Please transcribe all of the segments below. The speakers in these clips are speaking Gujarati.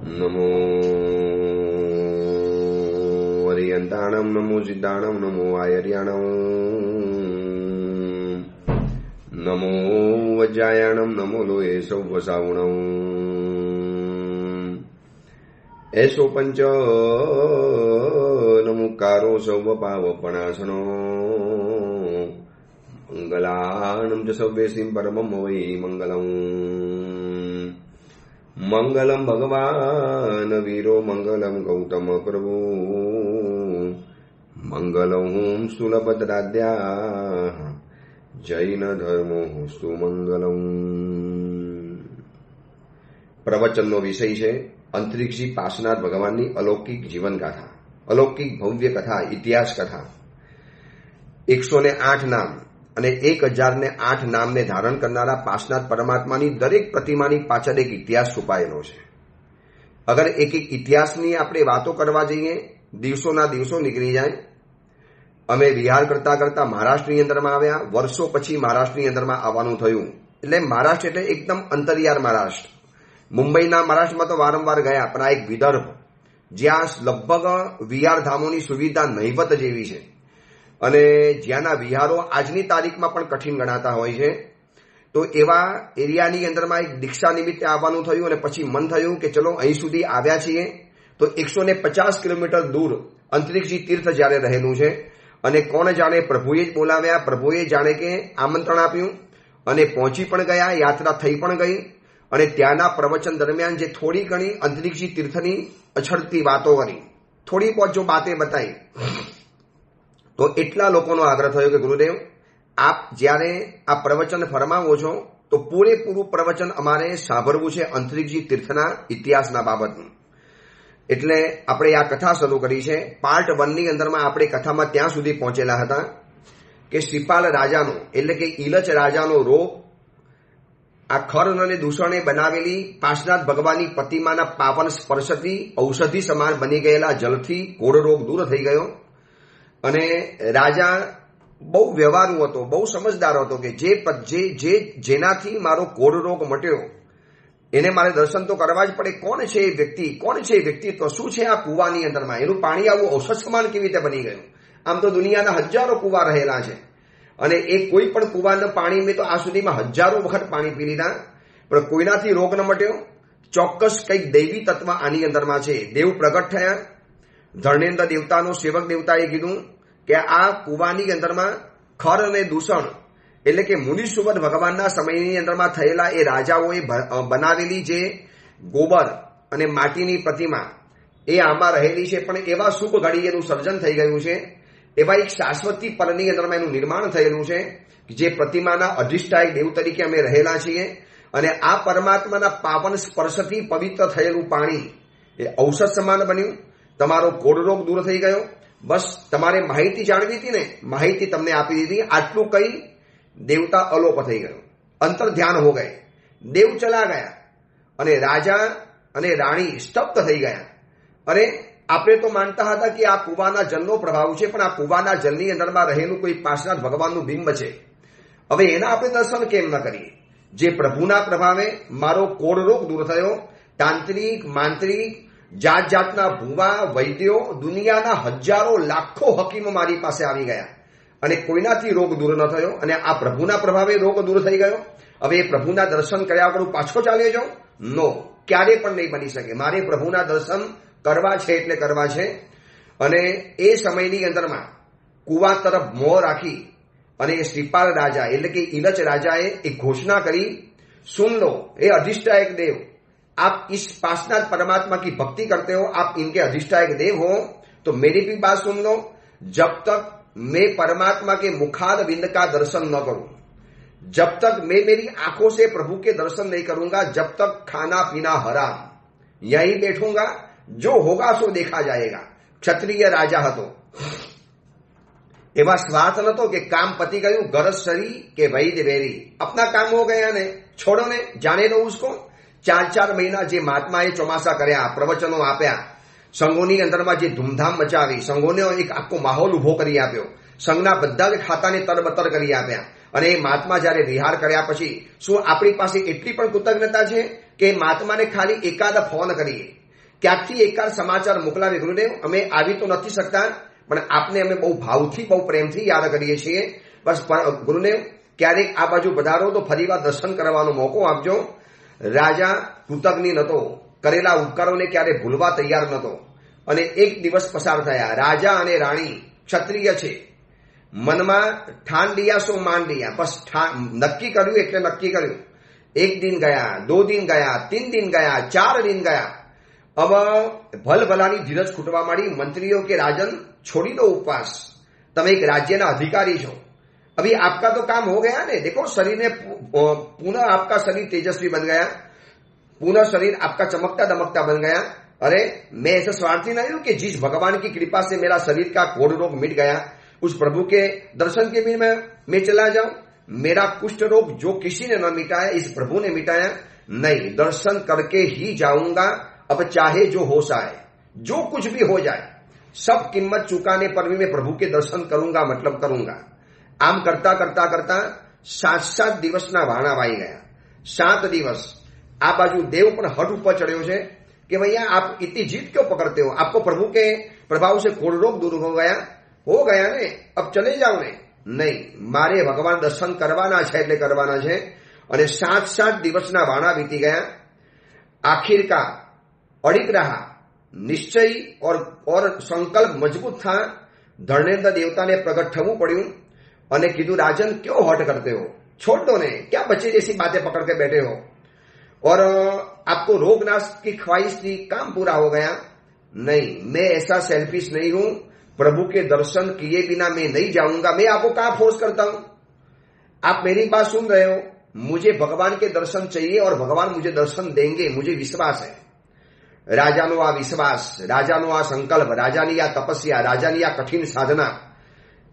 નમો હરિયંતાણમ, નમો સિદ્ધાણમ, નમો આયર્યાણમ, નમો વજ્રાયાણમ, નમો લોહે સૌવસાવણમ, એસો પંચ નમુકારો સૌવપાવપણાસનો, મંગલાણમ ચ સવ્યેસીમ પરમમ વૈ મંગલમ. મંગલમ ભગવાન વીરો, મંગલમ ગૌતમ પ્રભુ, મંગલમ સુલભદ્રાદ્યા, જૈન ધર્મોસ્તુ મંગલમ. પ્રવચનનો વિષય છે અંતરિક્ષી પાર્શ્વનાથ ભગવાનની અલૌકિક જીવનગાથા, અલૌકિક ભવ્ય કથા, ઇતિહાસ કથા. 108 નામ અને 1008 નામને ધારણ કરનારા પાર્શ્વનાથ પરમાત્માની દરેક પ્રતિમાની પાછળ એક ઇતિહાસ છુપાયેલો છે. અગર એક એક ઇતિહાસની આપણે વાતો કરવા જઈએ, દિવસોના દિવસો નીકળી જાય. અમે વિહાર કરતા કરતા મહારાષ્ટ્રની અંદરમાં આવ્યા. વર્ષો પછી મહારાષ્ટ્રની અંદરમાં આવવાનું થયું. એટલે મહારાષ્ટ્ર એટલે એકદમ અંતરિયાળ મહારાષ્ટ્ર. મુંબઈના મહારાષ્ટ્રમાં તો વારંવાર ગયા, પણ આ એક વિદર્ભ જ્યાં લગભગ વિહાર ધામોની સુવિધા નહીવત જેવી છે અને જ્યાંના વિહારો આજની તારીખમાં પણ કઠિન ગણાતા હોય છે. તો એવા એરિયાની અંદરમાં એક દીક્ષા નિમિત્તે આવવાનું થયું અને પછી મન થયું કે ચલો અહીં સુધી આવ્યા છીએ તો 150 કિલોમીટર દૂર અંતરિક્ષી તીર્થ જ્યારે રહેલું છે અને કોણ જાણે પ્રભુએ જ બોલાવ્યા, પ્રભુએ જાણે કે આમંત્રણ આપ્યું અને પહોંચી પણ ગયા, યાત્રા થઈ પણ ગઈ. અને ત્યાંના પ્રવચન દરમિયાન જે થોડી ઘણી અંતરિક્ષી તીર્થની અછડતી વાતો કરી, થોડી बहुत जो बातें बताई, તો એટલા લોકોનો આગ્રહ થયો કે ગુરુદેવ આપ જ્યારે આ પ્રવચન ફરમાવો છો તો પૂરેપૂરું પ્રવચન અમારે સાંભળવું છે અંતરિક્ષી તીર્થના ઇતિહાસના બાબતનું. એટલે આપણે આ કથા શરૂ કરી છે. પાર્ટ 1 ની અંદરમાં આપણે કથામાં ત્યાં સુધી પહોંચેલા હતા કે શ્રીપાલ રાજાનો એટલે કે ઈલચ રાજાનો રોગ, આ ખર અને દૂષણે બનાવેલી પાર્શ્વનાથ ભગવાનની પ્રતિમાના પાવન સ્પર્શથી ઔષધિ સમાન બની ગયેલા જલથી કોઢ રોગ દૂર થઈ ગયો. અને રાજા બહુ વ્યવહારુ હતો, બહુ સમજદાર હતો કે જેનાથી મારો કોઢ રોગ મટ્યો એને મારે દર્શન તો કરવા જ પડે. કોણ છે એ વ્યક્તિ, કોણ છે એ વ્યક્તિત્વ, શું છે આ કુવાની અંદરમાં, એનું પાણી આવું ઔષધ સમાન કેવી રીતે બની ગયું? આમ તો દુનિયાના હજારો કુવા રહેલા છે અને એ કોઈ પણ કુવાના પાણી મેં તો આ સુધીમાં હજારો વખત પાણી પી લીધા, પણ કોઈનાથી રોગ ન મટ્યો. ચોક્કસ કંઈક દૈવી તત્વ આની અંદરમાં છે. દેવ પ્રગટ થયા. ધર્ણેન્દ્ર દેવતાનો સેવક દેવતાએ કીધું કે આ કુવાની અંદરમાં ખર અને દૂષણ એટલે કે મુનિસુવર ભગવાનના સમયની અંદરમાં થયેલા એ રાજાઓએ બનાવેલી જે ગોબર અને માટીની પ્રતિમા એ આમાં રહેલી છે, પણ એવા શુભ ઘડી એનું સર્જન થઈ ગયું છે. એવા એક શાશ્વતી પરની અંદરમાં એનું નિર્માણ થયેલું છે જે પ્રતિમાના અધિષ્ઠાયક દેવ તરીકે અમે રહેલા છીએ. અને આ પરમાત્માના પાવન સ્પર્શથી પવિત્ર થયેલું પાણી એ ઔષધ સમાન બન્યું. તમારો કોઢ રોગ દૂર થઈ ગયો. બસ તમારે માહિતી જાણવી હતી ને, માહિતી તમને આપી દીધી. આટલું કઈ દેવતા અલોપ થઈ ગયો, અંતર ધ્યાન હો ગયે, દેવ ચલા ગયા અને રાજા અને રાણી સ્તબ્ધ થઈ ગયા. અરે આપણે તો માનતા હતા કે આ કુવાના જલનો પ્રભાવ છે, પણ આ કુવાના જલની અંદરમાં રહેલું કોઈ પાર્શ્વનાથ ભગવાનનું બિંબ છે. હવે એના આપણે દર્શન કેમ ન કરીએ? જે પ્રભુના પ્રભાવે મારો કોઢ રોગ દૂર થયો. તાંત્રિક, માંત્રિક, જાત જાતના ભૂવા, વૈદ્યો, દુનિયાના હજારો લાખો હકીમો મારી પાસે આવી ગયા અને કોઈનાથી રોગ દૂર ન થયો. અને આ પ્રભુના પ્રભાવે રોગ દૂર થઈ ગયો. હવે એ પ્રભુના દર્શન કર્યા વગર પાછો ચાલ્યો જાઉં? નો, ક્યારે પણ નહીં બની શકે. મારે પ્રભુના દર્શન કરવા છે એટલે કરવા છે. અને એ સમયની અંદરમાં કુવા તરફ મોં રાખી અને એ શ્રીપાલ રાજા એટલે કે ઈલચ રાજાએ એક ઘોષણા કરી, સુન લો એ अधिष्ठायक देव, आप इस पार्श्वनाथ परमात्मा की भक्ति करते हो, आप इनके अधिष्ठायक देव हो, तो मेरी भी बात सुन लो. जब तक मैं परमात्मा के मुखार विंद का दर्शन न करूं, जब तक मैं मेरी आंखों से प्रभु के दर्शन नहीं करूंगा, जब तक खाना पीना हराम, यहीं बैठूंगा, जो होगा सो देखा जाएगा. क्षत्रिय राजा હતો. એવા સ્વાર્થ નતો કે કામ પતી ગયું, ગરજ સરી કે વૈદ વેરી, अपना काम हो गया ने, छोड़ो ने, जाने दो उसको. 4 મહિના જે મહાત્માએ ચોમાસા કર્યા, પ્રવચનો આપ્યા, સંઘોની અંદરમાં જે ધૂમધામ મચાવી, સંઘોને એક આખો માહોલ ઉભો કરી આપ્યો, સંઘના બધા જ ખાતાને તરબતર કરી આપ્યા. અને એ મહાત્મા જયારે વિહાર કર્યા પછી શું આપણી પાસે એટલી પણ કૃતજ્ઞતા છે કે મહાત્માને ખાલી એકાદ ફોન કરીએ ક્યાંકથી એકવાર સમાચાર મોકલાવે, ગુરુદેવ અમે આવી તો નથી શકતા પણ આપને અમે બહુ ભાવથી બહુ પ્રેમથી યાદ કરીએ છીએ, બસ ગુરુદેવ ક્યારેક આ બાજુ પધારો તો ફરીવાર દર્શન કરવાનો મોકો આપજો. રાજા કૃતજ્ઞ નતો, કરેલા ઉપકારોને ક્યારે ભૂલવા તૈયાર નતો. અને એક દિવસ પસાર થયા. રાજા અને રાણી ક્ષત્રિય છે, મનમાં ઠાન લિયા સો માન લિયા, બસ નક્કી કર્યું એટલે નક્કી કર્યું. 1 दिन गया, 2 दिन गया, 3 दिन गया, 4 दिन गया. अब भलभलानी धीरज खूटवा માંડી. मंत्रियों के राजन छोड़ी दो उपवास, તમે એક રાજ્યના અધિકારી છો, अभी आपका तो काम हो गया ने. देखो शरीर ने पुनः आपका शरीर तेजस्वी बन गया, पुनः शरीर आपका चमकता दमकता बन गया. अरे मैं ऐसा स्वार्थी नहीं हूं कि जिस भगवान की कृपा से मेरा शरीर का कोढ़ रोग मिट गया, उस प्रभु के दर्शन के भी मैं चला जाऊं. मेरा कुष्ठ रोग जो किसी ने न मिटाया, इस प्रभु ने मिटाया. नहीं, दर्शन करके ही जाऊंगा. अब चाहे जो होश आए, जो कुछ भी हो जाए, सब किम्मत चुकाने पर भी मैं प्रभु के दर्शन करूंगा, मतलब करूंगा. आम करता करता करता 7 દિવસના વાણા વાઈ ગયા. 7 દિવસ આ બાજુ દેવ પણ હટ ઉપર ચડ્યો છે कि भैया आप इतनी जीत क्यों पकड़ते हो, आपको प्रभु के प्रभाव से कोढ़ रोग दूर हो गया ने, अब चले जाओ ने. नहीं, मारे भगवान दर्शन करवाना है એટલે કરવાના છે. અને 7 દિવસના વાણા વીતી ગયા. आखिरकार अड़िग रहा, निश्चय और संकल्प मजबूत था. धर्मेंद्र देवता ने प्रकट थવું પડ્યું અને કીધું, राजन क्यों हट करते हो, छोड़ दो ने, क्या बच्चे जैसी बातें पकड़ के बैठे हो. और आपको रोगनाश की ख्वाहिश थी, काम पूरा हो गया. नहीं, मैं ऐसा सेल्फिश नहीं हूं, प्रभु के दर्शन किए बिना मैं नहीं जाऊंगा. मैं आपको कहां फोर्स करता हूं, आप मेरी बात सुन रहे हो. मुझे भगवान के दर्शन चाहिए और भगवान मुझे दर्शन देंगे, मुझे विश्वास है. राजानो आ विश्वास, राजानो आ संकल्प, राजानी आ तपस्या, राजानी आ कठिन साधना,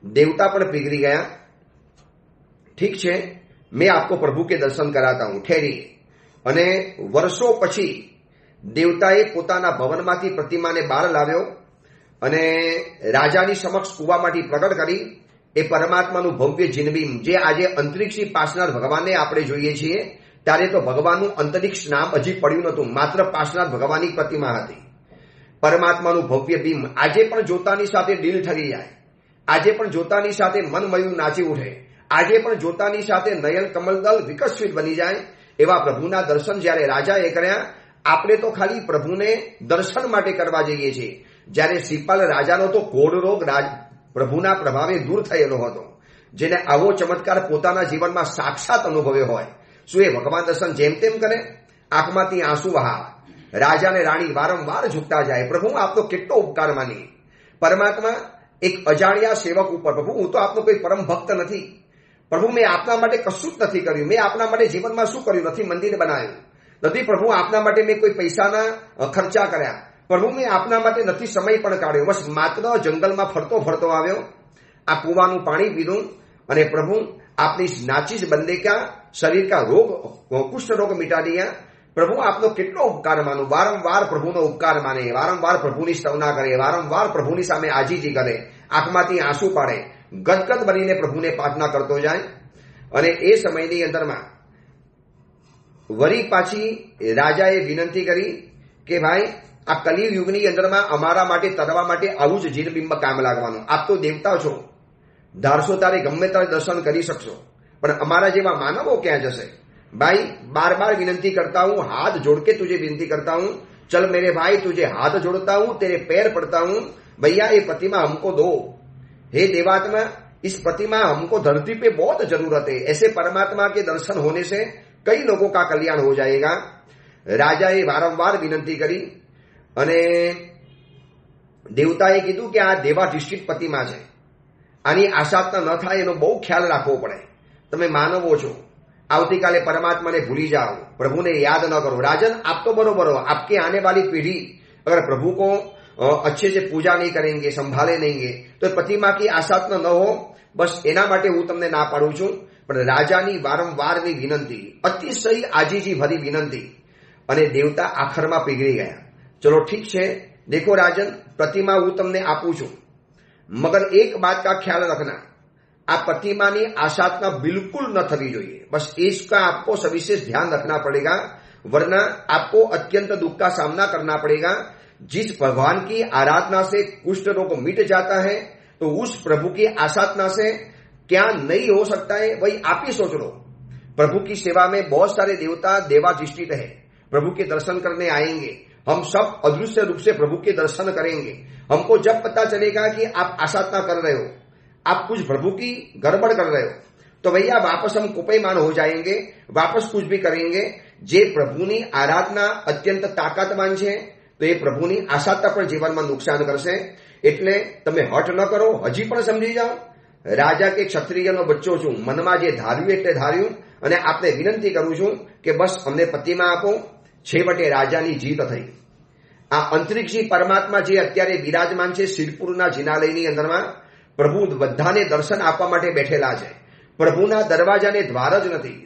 देवता पर पिघली गया. ठीक है, मैं आपको प्रभु के दर्शन कराता हूं, ठहरिए. અને વર્ષો પછી દેવતાએ પોતાના ભવનમાંથી પ્રતિમાને બહાર લાવ્યો અને રાજાની સમક્ષ કૂવામાંથી પ્રગટ કરી. એ પરમાત્માનું ભવ્ય જીનબીમ, જે આજે અંતરિક્ષી પાર્શ્વનાથ ભગવાનને આપણે જોઈએ છીએ, ત્યારે તો ભગવાનનું અંતરિક્ષ નામ હજી પડ્યું નહોતું, માત્ર પાર્શ્વનાથ ભગવાનની પ્રતિમા હતી. પરમાત્માનું ભવ્ય બીમ આજે પણ જોતાની સાથે દિલ ઠરી જાય, આજે પણ જોતાની સાથે મન મયું નાચી ઉઠે, આજે પણ જોતાની સાથે નયન કમલદલ વિકસિત બની જાય. એવા પ્રભુના દર્શન જ્યારે રાજાએ કર્યા. આપણે તો ખાલી પ્રભુને દર્શન માટે કરવા જઈએ છીએ, જ્યારે શિપાલ રાજાનો તો કોઢ રોગ પ્રભુના પ્રભાવે દૂર થયેલો હતો. જેને આવો ચમત્કાર પોતાના જીવનમાં સાક્ષાત અનુભવ્યો હોય, શું એ ભગવાન દર્શન જેમ તેમ કરે? આંખમાંથી આંસુ વહા. રાજા અને રાણી વારંવાર ઝૂકતા જાય, પ્રભુ આપનો કેટલો ઉપકાર માની. પરમાત્મા એક અજાણ્યા સેવક ઉપર, પ્રભુ હું તો આપનો કોઈ પરમ ભક્ત નથી, प्रभु मैं आपना माटे कशुं ज नथी कर्युं, मैं आपना माटे जीवनमां शुं कर्युं नथी, मंदिर बनाव्युं नथी, प्रभु आपना माटे मैं कोई पैसाना खर्चा कर्या, प्रभु मैं आपना माटे नथी समय पण काढ्यो, बस मात्र जंगलमां फरतो फरतो आव्यो, आ कूवानुं पाणी पीधुं અને प्रभु आपनी नाचीस बंदे का शरीर का रोग, कुष्ठ रोग मिटा दिया. प्रभु आपनो કેટલો ઉપકાર માનો. વારંવાર પ્રભુનો ઉપકાર માને, વારંવાર પ્રભુની સ્તવના કરે, વારંવાર પ્રભુની સામે આજીજી કરે, આંખમાંથી આંસુ પાડે, ગદગદ બનીને પ્રભુને પ્રાર્થના કરતો જાય. અને એ સમયની અંદરમાં વળી પાછી રાજાએ વિનંતી કરી કે ભાઈ આ કલિયુગની અંદરમાં અમારા માટે તરવા માટે આવું જ જીનબિંબ કામ લાગવાનું. આપ તો દેવતા છો, ધારશો તારે ગમે ત્યારે દર્શન કરી શકશો, પણ અમારા જેવા માનવો ક્યાં જશે? भाई बार बार विनती करता हूं, हाथ जोड़ के तुझे विनती करता हूं, चल मेरे भाई तुझे हाथ जोड़ता हूं, तेरे पैर पड़ता हूं, भैया ये प्रतिमा हमको दो. हे देवात्मा, इस प्रतिमा हमको धरती पे बहुत जरूरत है. ऐसे परमात्मा के दर्शन होने से कई लोगों का कल्याण हो जाएगा. राजाए वारंवार विनंती करी અને દેવતાએ કીધું કે આ દેવાધિષ્ઠિત प्रतिमा છે, આની આશાત્મા ન થાય એનો બહુ ખ્યાલ રાખવો પડે. તમે માનવો છો, આવતીકાલે परमात्मा ने भूली जाओ, प्रभु ने याद न करो. राजन आप तो बरोबर हो, आपके आने वाली पीढ़ी अगर प्रभु को अच्छे से पूजा नहीं करेंगे, संभाले नहीं, तो प्रतिमा की आशात्म न हो. बस एना माटे हूँ तमने ना पाडું છું. પણ રાજાની વારંવારની વિનંતી, અતિશય આજીજી ભરી વિનંતી, અને દેવતા આખરમાં પીગળી ગયા. चलो ठीक है, देखो राजन प्रतिमा हूँ तमने आपू छू, मगर एक बात का ख्याल रखना, आप प्रतिमा की आशात्मा बिल्कुल न थवी જોઈએ. बस इसका आपको सविशेष ध्यान रखना पड़ेगा, वरना आपको अत्यंत दुख का सामना करना पड़ेगा. जिस भगवान की आराधना से कुष्ठ रोग मिट जाता है, तो उस प्रभु की आसाधना से क्या नहीं हो सकता है, वही आप ही सोच लो। प्रभु की सेवा में बहुत सारे देवता देवाधिष्ठित है, प्रभु के दर्शन करने आएंगे। हम सब अदृश्य रूप से प्रभु के दर्शन करेंगे। हमको जब पता चलेगा कि आप आसाधना कर रहे हो, आप कुछ प्रभु की गड़बड़ कर रहे हो, तो भैया वापस हम कुपयमान हो जाएंगे, वापस कुछ भी करेंगे। जे प्रभुनी आराधना અત્યંત તાકાતવાન છે, તો એ પ્રભુની આસાધના પણ જીવનમાં નુકસાન કરશે। એટલે તમે હઠ ન કરો, હજી પણ સમજી જાઓ, રાજા કે ક્ષત્રિયનો બચ્ચો છું, મનમાં જે ધાર્યું એટલે ધાર્યું। અને આપને વિનંતી કરું છું કે બસ અમને પતિમાં આપો। છેવટે રાજાની જીત થઈ। આ અંતરિક્ષી પરમાત્મા જે અત્યારે બિરાજમાન છે સિરપુરના જિનાલયની અંદરમાં, પ્રભુ બધાને દર્શન આપવા માટે બેઠેલા છે। પ્રભુના દરવાજાને દ્વાર જ નથી,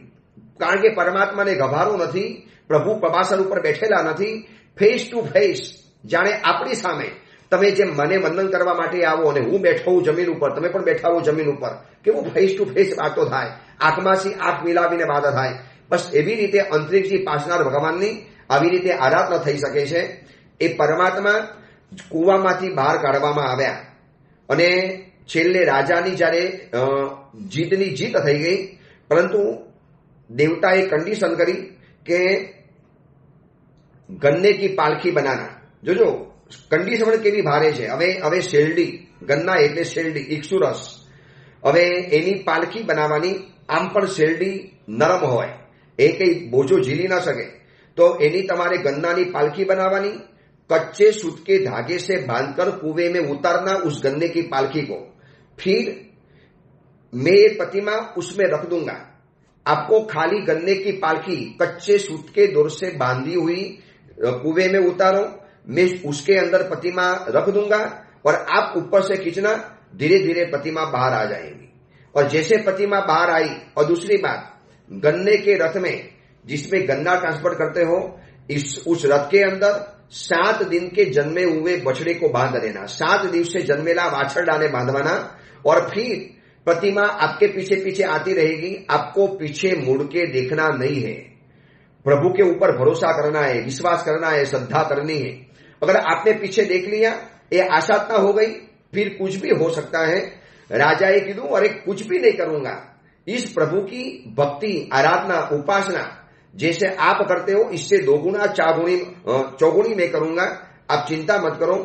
કારણ કે પરમાત્માને ગભારો નથી, પ્રભુ પ્રવાસન ઉપર બેઠેલા નથી। ફેસ ટુ ફેસ, જાણે આપણી સામે તમે જેમ મને વંદન કરવા માટે આવો અને હું બેઠો હું જમીન ઉપર, તમે પણ બેઠા હો જમીન ઉપર, કેવું ફેસ ટુ ફેસ વાતો થાય, આંખમાંથી આંખ મિલાવીને વાત થાય। બસ એવી રીતે અંતરિક્ષથી પાસનાર ભગવાનની આવી રીતે આરાધના થઈ શકે છે। એ પરમાત્મા કુવામાંથી બહાર કાઢવામાં આવ્યા અને છેલ્લે રાજાની જ્યારે જીતની જીત થઈ ગઈ, પરંતુ દેવતાએ કંડિશન કરી કે ગન્ને કી પાલખી બનાના। જોજો કંડિશન કેવી ભારે છે। હવે શેરડી, ગન્ના એટલે શેરડી, ઇક્ષુરસ, હવે એની પાલખી બનાવવાની। આમ પણ શેરડી નરમ હોય, એ કઈ બોજો ઝીલી ના શકે, તો એની તમારે ગન્નાની પાલખી બનાવવાની। कच्चे सूत के धागे से बांधकर कुएं में उतारना उस गन्ने की पालकी को, फिर मैं ये प्रतिमा उसमें रख दूंगा। आपको खाली गन्ने की पालकी कच्चे सूत के डोर से बांधी हुई कुएं में उतारो, मैं उसके अंदर प्रतिमा रख दूंगा और आप ऊपर से खींचना, धीरे धीरे प्रतिमा बाहर आ जाएगी। और जैसे प्रतिमा बाहर आई, और दूसरी बात, गन्ने के रथ में जिसमें गन्ना ट्रांसपोर्ट करते हो, उस रथ के अंदर 7 दिन के जन्मे हुए बछड़े को बांध देना। 7 दिवस से जन्मेला वाछरडाने बांधवाना, और फिर प्रतिमा आपके पीछे पीछे आती रहेगी। आपको पीछे मुड़ के देखना नहीं है, प्रभु के ऊपर भरोसा करना है, विश्वास करना है, श्रद्धा करनी है। अगर आपने पीछे देख लिया, ये आशाता हो गई, फिर कुछ भी हो सकता है। राजाए कीधु, अरे कुछ भी नहीं करूंगा, इस प्रभु की भक्ति, आराधना, उपासना जैसे आप करते हो, इससे 2 गुना 4 मैं करूंगा, आप चिंता मत करो।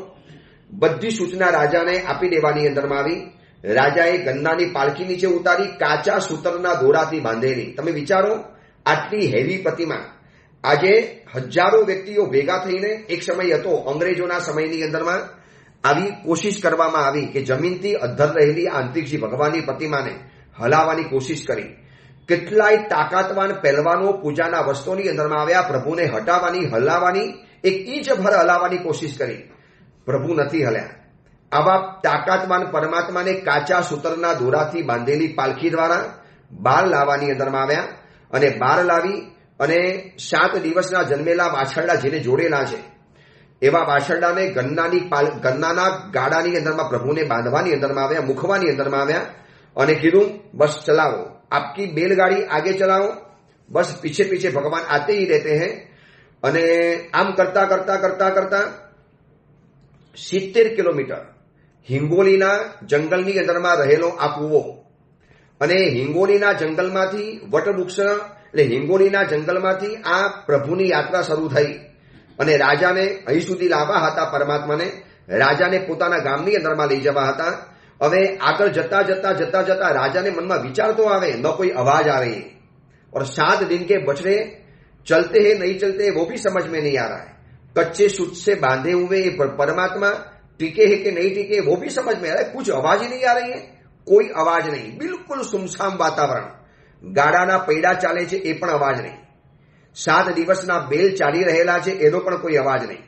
बधी सूचना राजा ने आपी देवानी अंदर में आवी। राजाए गन्नानी पालकी नीचे उतारी, काचा सूतરના દોરાથી બાંધેલી। તમે વિચારો, આટલી હેવી प्रतिमा આજે હજારો વ્યક્તિઓ ભેગા થઈને, એક સમય હતો અંગ્રેજોના સમયની અંદરમાં આવી કોશિશ કરવામાં આવી કે જમીનથી અધ્ધર રહેલી આ અંતરિક્ષી ભગવાનની प्रतिमाને હલાવવાની કોશિશ કરી। કેટલાય તાકાતવાન પહેલવાનો પૂજાના વસ્તુની અંદરમાં આવ્યા, પ્રભુને હટાવવાની, હલાવવાની, 1 ઇંચ ભર હલાવવાની કોશિશ કરી, પ્રભુ નથી હલ્યા। આવા તાકાતવાન પરમાત્માને કાચા સૂતરના દોરાથી બાંધેલી પાલખી દ્વારા બહાર લાવવાની અંદરમાં આવ્યા અને બહાર લાવી અને 7 દિવસના જન્મેલા વાછરડા જેને જોડેલા છે એવા વાછરડાને ગન્નાના ગાડાની અંદરમાં પ્રભુને બાંધવાની અંદરમાં આવ્યા, મુખવાની અંદરમાં આવ્યા અને કીધું બસ ચલાવો, आपकी बैलगाड़ी आगे चलाओ, बस पीछे पीछे भगवान आते ही रहते हैं। અને આમ કરતા કરતા કરતા કરતા 70 કિલોમીટર હિંગોલીના જંગલની અંદરમાં રહેલો આ કૂવો, અને હિંગોલીના જંગલમાંથી વટવૃક્ષ એટલે હિંગોલીના જંગલમાંથી આ પ્રભુની યાત્રા શરૂ થઈ અને રાજાને અહીં સુધી લાવવા હતા। પરમાત્માને રાજાને પોતાના ગામની અંદરમાં લઈ જવા હતા। હવે આગળ જતા જતા જતા जता राजा ने मन में विचार तो आवे, न कोई आवाज आ रही है, और 7 दिन के बछड़े चलते हैं नहीं चलते वो भी समझ में नहीं आ रहा है। कच्चे सूत से बांधे हुए परमात्मा टीके है कि नहीं टीके वो भी समझ में आ रहा है। कुछ आवाज ही नहीं आ रही है, कोई आवाज नहीं, बिल्कुल सुमसाम वातावरण। गाड़ाना पैड़ा चाले छे ए पण आवाज नहीं, 7 दिवसना बेल चाली रहेला छे एनो पण कोई आवाज नहीं।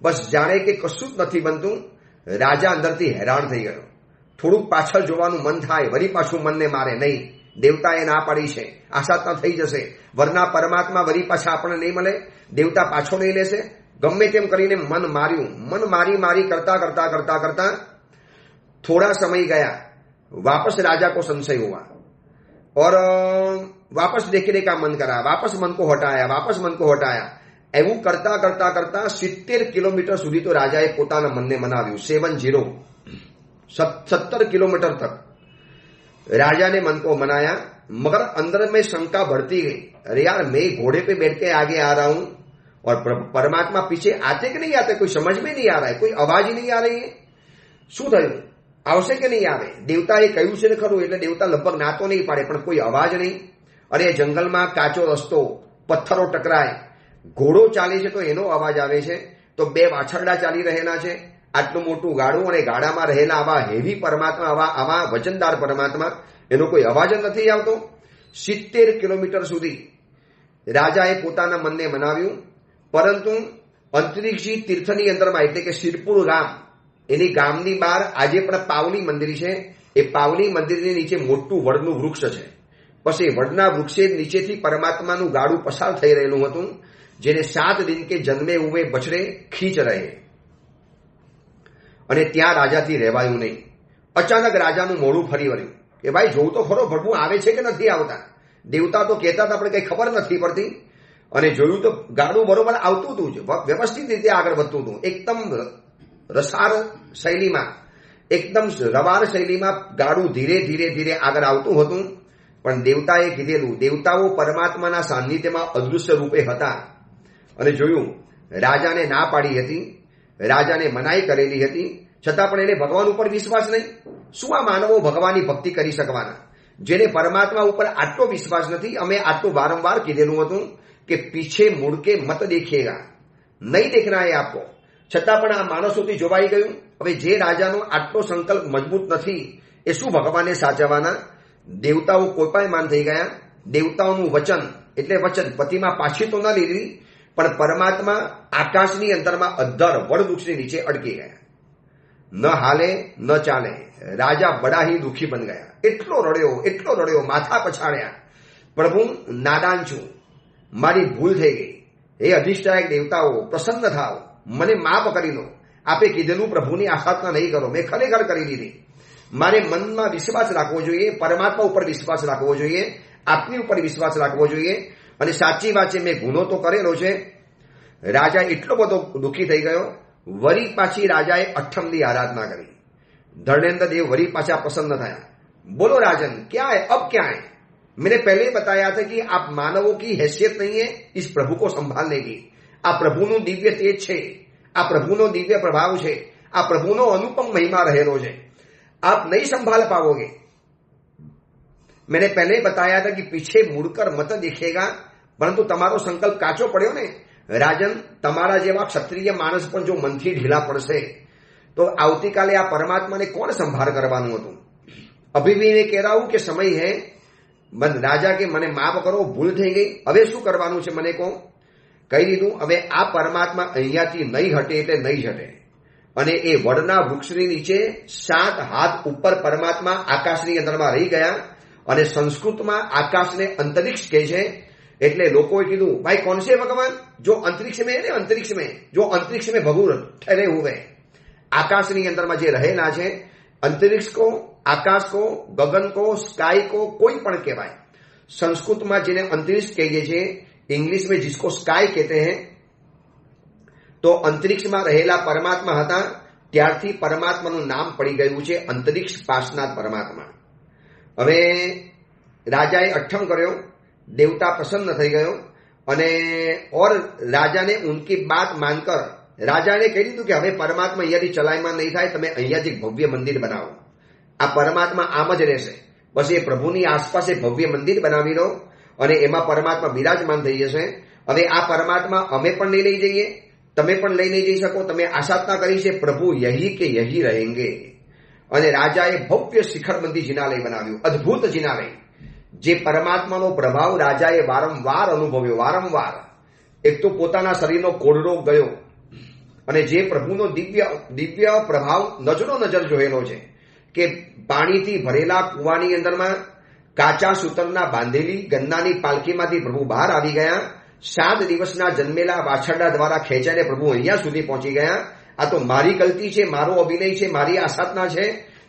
बस जाने के कशुं ज नथी बनतुं। राजा अंदरथी हैरान थई गयो। થોડુંક પાછળ જોવાનું મન થાય, વળી પાછું મનને મારે, નહીં, દેવતાએ ના પાડી છે, આશાતા થઈ જશે, વરના પરમાત્મા વળી પાછા આપણને નહીં મળે, દેવતા પાછો નહીં લેશે। ગમે તેમ કરીને મન માર્યું, મન મારી મારી करता करता करता करता थोड़ा समय गया। वापस राजा को संशय हुआ और वापस देखने का मन करा, वापस मन को हटाया, वापस मन को हटाया। એવું કરતા કરતા કરતા 70 કિલોમીટર સુધી તો રાજાએ પોતાના મનને મનાવ્યું. 17 किलोमीटर तक राजा ने मन को मनाया, मगर अंदर में शंका बढ़ती गई. अरे यार, मैं घोड़े पे बैठ के आगे आ रहा हूं और परमात्मा पीछे आते कि नहीं आते, कोई समझ में नहीं आ रहा है, कोई आवाज ही नहीं आ रही है. શું થયું, આવશે કે નહીં આવે? દેવતાએ કહ્યું છે ને ખરું, એટલે દેવતા લગભગ ના તો નહીં પાડે, પણ કોઈ અવાજ નહીં. અરે જંગલમાં કાચો રસ્તો, પથ્થરો ટકરાય, ઘોડો ચાલે છે તો એનો અવાજ આવે છે, તો બે વાછરડા ચાલી રહેલા છે, આટલું મોટું ગાડું અને ગાડામાં રહેલા આવા હેવી પરમાત્મા, આવા વજનદાર પરમાત્મા, એનો કોઈ અવાજ જ નથી આવતો. 70 કિલોમીટર સુધી રાજાએ પોતાના મનને મનાવ્યું, પરંતુ અંતરિક્ષી તીર્થની અંદરમાં, એટલે કે શિરપુર ગામ, એની ગામની બહાર આજે પણ પાવલી મંદિર છે. એ પાવલી મંદિરની નીચે મોટું વડનું વૃક્ષ છે. પછી વડના વૃક્ષે નીચેથી પરમાત્માનું ગાડું પસાર થઈ રહેલું હતું, જેને 7 दिन के જન્મે હુએ બછડે ખીચ રહે. અને ત્યાં રાજાથી રહેવાયું નહીં. અચાનક રાજાનું મોઢું ફરી વળ્યું કે ભાઈ જોઉં તો ખરો, પ્રભુ આવે છે કે નથી આવતા. દેવતા તો કહેતા હતા, આપણે કઈ ખબર નથી પડતી. અને જોયું તો ગાડું બરોબર આવતું હતું, વ્યવસ્થિત રીતે આગળ વધતું હતું, એકદમ રસાર શૈલીમાં, એકદમ રવાર શૈલીમાં ગાડું ધીરે ધીરે ધીરે આગળ આવતું હતું. પણ દેવતાએ કીધેલું, દેવતાઓ પરમાત્માના સાનિધ્યમાં અદૃશ્ય રૂપે હતા. અને જોયું, રાજાને ના પાડી હતી, રાજાને મનાઈ કરેલી હતી, છતાં પણ એને ભગવાન ઉપર વિશ્વાસ નહીં. શું આ માનવો ભગવાનની ભક્તિ કરી શકવાના, જેને પરમાત્મા ઉપર આટલો વિશ્વાસ નથી? અમે આટલું વારંવાર કીધેલું હતું કે પીછે મુડ કે મત દેખેગા, નહીં દેખના એ આપો. છતાં પણ આ માણસોથી જોવાઈ ગયું. હવે જે રાજાનો આટલો સંકલ્પ મજબૂત નથી, એ શું ભગવાનને સાચવવાના? દેવતાઓ કોપાયમાન થઈ ગયા. દેવતાઓનું વચન, એટલે વચન પતિમાં પાછી તો ન લીધી, પણ પરમાત્મા આકાશની અંતરમાં અધ્ધર વડવૃક્ષની નીચે અટકી ગયા. ન હાલે ન ચાલે. રાજા બડા ही દુઃખી બન ગયા. એટલો રડ્યો, માથા પછાડ્યા. પ્રભુ, નાદાન છું, મારી ભૂલ થઈ ગઈ. હે અધિષ્ઠાયક દેવતાઓ, પ્રસન્ન થાવ, મને માફ કરી લો. આપે કીધેલું પ્રભુની આરાધના નહીં કરો, મેં ખરેખર કરી દીધી. મારે મનમાં વિશ્વાસ રાખવો જોઈએ, પરમાત્મા ઉપર વિશ્વાસ રાખવો જોઈએ, આપની ઉપર વિશ્વાસ રાખવો જોઈએ. અને સાચી વાત છે, મેં ગુનો તો કરેલો છે. રાજા એટલો બધો દુઃખી થઈ ગયો. વરી પાછી રાજાએ અઠ્ઠમની આરાધના કરી. धर्मेंद्र देव वरी पाछा प्रसन्न था. बोलो राजन, क्या है, अब क्या है? मैंने पहले ही बताया था कि आप मानवों की हैसियत नहीं है इस प्रभु को संभालने की. आ प्रभुનું દિવ્ય તેજ છે, આ પ્રભુનો દિવ્ય પ્રભાવ છે, આ પ્રભુનો અનુપમ મહિમા રહેલો છે. आप नहीं संभाल पाओगे. मैंने पहले ही बताया था कि पीछे मुड़कर मत दिखेगा, परंतु તમારો સંકલ્પ કાચો પડ્યો ને. રાજન, તમારા જેવા ક્ષત્રિય માણસ પણ જો મનથી ઢીલા પડશે तो આવતીકાલે આ પરમાત્માને કોણ સંભાળ કરવાનું હતું? अभी भी मैं कह रहा हूं कि समय है. રાજા કે મને માફ કરો, ભૂલ થઈ ગઈ, હવે શું કરવાનું છે મને કહો. કહી દીધું, હવે આ પરમાત્મા અહીંયાથી નહીં હટે એટલે નહીં હટે. અને એ વડના વૃક્ષની નીચે 7 હાથ ઉપર પરમાત્મા આકાશની અંદરમાં રહી ગયા. અને સંસ્કૃતમાં આકાશને અંતરિક્ષ કહે છે. એટલે લોકોએ કીધું, ભાઈ કોણ છે ભગવાન? જો અંતરિક્ષ में है, अंतरिक्ष में, जो अंतरिक्ष में भगू ठहरे हुए, आकाशनी अंदर में जे रहेला છે, अंतरिक्ष को, आकाश को, गगन को, स्काई को कोई पण कहेवाय. संस्कृत में जेने अंतरिक्ष कहिए छे, इंग्लिश में जिसको स्काई कहते हैं, तो अंतरिक्ष में रहेला परमात्मा हता. त्यारथी परमात्माનું नाम पड़ी गયું છે अंतरिक्ष पाशनाथ परमात्मा. હવે રાજાએ અઠ્ઠમ કર્યો, देवता प्रसन्न થઈ ગયો. અને और राजा ने उनकी बात मानकर રાજાને કહી દીધું કે હવે પરમાત્મા અહીંયાથી ચલાયમાન નહીં થાય, તમે અહીંયાથી ભવ્ય મંદિર બનાવો. આ પરમાત્મા આમ જ રહેશે. બસ એ પ્રભુની આસપાસ ભવ્ય મંદિર બનાવી લો અને એમાં પરમાત્મા બિરાજમાન થઈ જશે. હવે આ પરમાત્મા અમે પણ નહીં લઈ જઈએ, તમે પણ લઈ નહીં જઈ શકો. તમે આશાતના કરી છે, પ્રભુ યહી કે યહી રહેંગે. અને રાજાએ ભવ્ય શિખરબંધી જિનાલય બનાવ્યું, અદ્ભુત જિનાલય. જે પરમાત્માનો પ્રભાવ રાજાએ વારંવાર અનુભવ્યો, વારંવાર. એક તો પોતાના શરીરનો કોડરો ગયો, અને જે પ્રભુનો દિવ્ય પ્રભાવ નજરો નજર જોયેલો છે કે પાણીથી ભરેલા કુવાની અંદરમાં કાચા સૂતરના બાંધેલી ગન્નાની પાલખીમાંથી પ્રભુ બહાર આવી ગયા. 7 દિવસના જન્મેલા વાછરડા દ્વારા ખેંચાઈને પ્રભુ અહીંયા સુધી પહોંચી ગયા. આ તો મારી ગલતી છે, મારો અભિનય છે, મારી આસાધના છે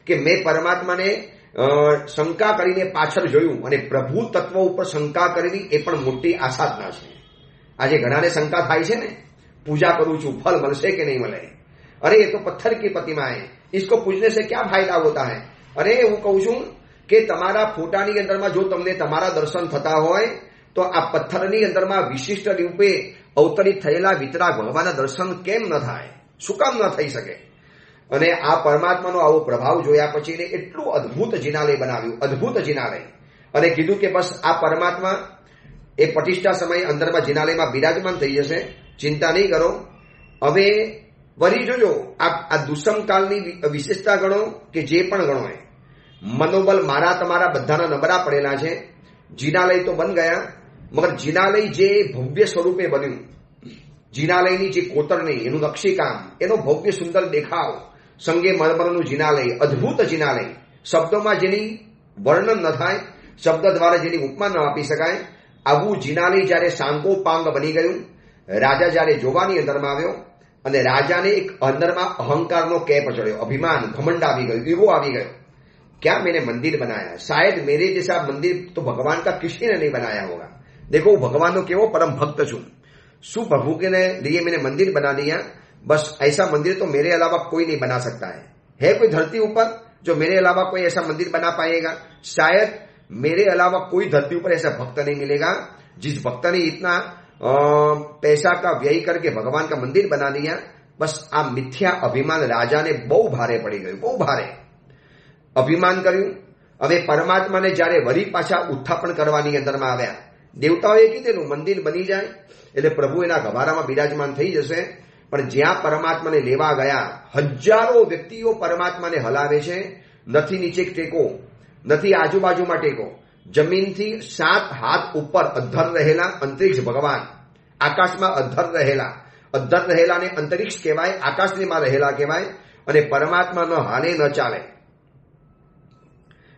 કે મેં પરમાત્માને શંકા કરીને પાછળ જોયું અને પ્રભુ તત્વ ઉપર શંકા કરેલી, એ પણ મોટી આસાધના છે. આજે ઘણાને શંકા થાય છે ને, पूजा करूं छू फल મળશે કે નહીં મળે, अरे ये तो पत्थर की प्रतिमा है, इसको पूजने से क्या फायदा होता है। अरे હું કહું છું કે તમારા ફોટાની અંદરમાં જો તમને તમારા દર્શન થતા હોય તો આ પથ્થરની અંદરમાં વિશિષ્ટ રૂપે અવતરિત થયેલા વિતરાગ ભગવાનના દર્શન કેમ ન થાય, શું કામ ન થઈ શકે। અને આ પરમાત્માનો આવો પ્રભાવ જોયા પછી એને એટલું અદ્ભુત જિનાલય બનાવ્યું, અદ્ભુત જિનાલય, અને કીધું કે બસ આ પરમાત્મા એ પ્રતિષ્ઠા સમયે અંદરમાં જિનાલયમાં બિરાજમાન થઈ જશે, ચિંતા નહીં કરો। હવે વળી જોજો આ દુષ્મકાળની વિશેષતા ગણો કે જે પણ ગણો એ મનોબલ મારા તમારા બધાના નબળા પડેલા છે। જિનાલય તો બન ગયા, મગર જિનાલય જે ભવ્ય સ્વરૂપે બન્યું, જિનાલયની જે કોતરણી, એનું નકશીકામ, એનો ભવ્ય સુંદર દેખાવ, સંગે મરમરનું જિનાલય, અદ્ભુત જિનાલય, શબ્દોમાં જેની વર્ણન ન થાય, શબ્દ દ્વારા જેની ઉપમા ન આપી શકાય, આવું જિનાલય જ્યારે સાંગોપાંગ બની ગયું, રાજા જ્યારે જોવાની અંદરમાં આવ્યો અને રાજાને એક અંદરમાં અહંકારનો કેપ ચડ્યો, અભિમાન, ઘમંડ આવી ગયું, ઈગો આવી ગયો। क्या मैंने मंदिर बनाया, शायद मेरे जैसा मंदिर तो भगवान का किसी ने नहीं बनाया होगा। देखो भगवान केवो परम भक्त छू, शू प्रभु के लिए मैंने मंदिर बना दिया, बस ऐसा मंदिर तो मेरे अलावा कोई नहीं बना सकता है कोई धरती ऊपर जो मेरे अलावा कोई ऐसा मंदिर बना पाएगा, शायद मेरे अलावा कोई धरती ऊपर ऐसा भक्त नहीं मिलेगा जिस भक्त ने इतना पैसा का व्यय करके भगवान का मंदिर बना दिया। बस आ मिथ्या अभिमान राजा ने बहु भारे पड़ी गયું, बहु भारे અભિમાન કર્યું। હવે પરમાત્માને જ્યારે વરી પાછા ઉત્થાપન કરવાની અંદરમાં આવ્યા, દેવતાઓએ કીધેલું મંદિર બની જાય એટલે પ્રભુ એના ગભારામાં બિરાજમાન થઈ જશે, પણ જ્યાં પરમાત્માને લેવા ગયા હજારો વ્યક્તિઓ પરમાત્માને હલાવે છે, નથી નીચે ટેકો, નથી આજુબાજુમાં ટેકો, જમીનથી 7 હાથ ઉપર અધ્ધર રહેલા અંતરિક્ષ ભગવાન, આકાશમાં અધ્ધર રહેલાને અંતરિક્ષ કહેવાય, આકાશની માં રહેલા કહેવાય, અને પરમાત્મા ન હાલે ન ચાલે।